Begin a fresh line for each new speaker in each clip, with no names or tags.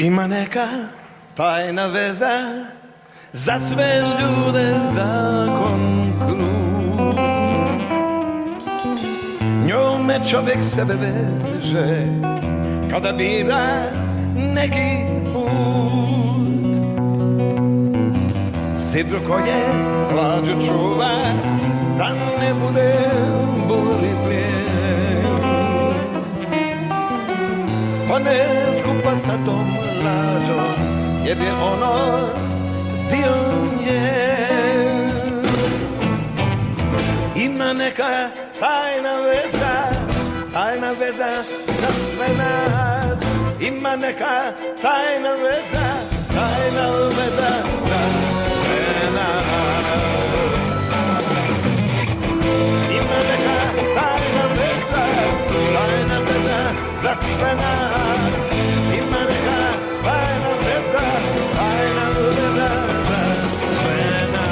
Ima neka tajna veza za sve ljude, zakon krut. Njome čovjek sebe veže kada bira neki put. Sidro koje glađu čuva da ne bude boli plijen, pa ne skupa sa tom lađom, jer je ono dio nje. Ima neka tajna veza za sve nas. Ima neka tajna veza za sve nas. Ima neka tajna veza za sve nas. Ima neka tajna veza za sve nas.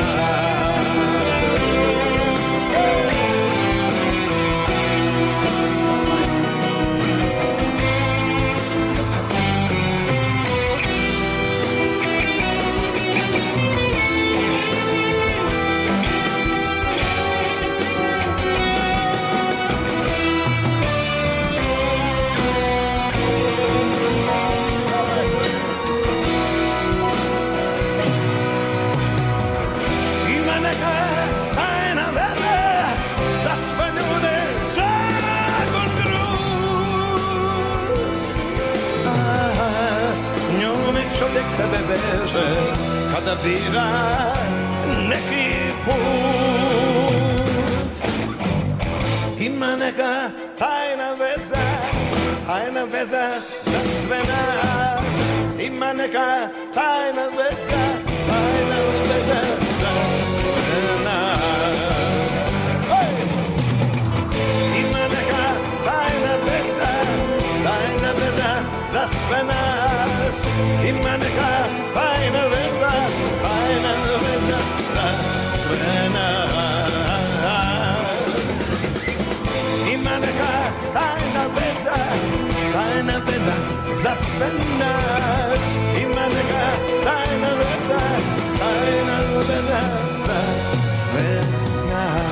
Čovjek sebe veže kada bira neki put. Ima neka tajna veza za sve nas. Ima neka tajna veza za sve nas. Ima neka tajna veza za sve nas. Ima neka tajna veza za sve nas. Ima neka tajna veza za sve nas. Ima neka tajna veza za sve nas.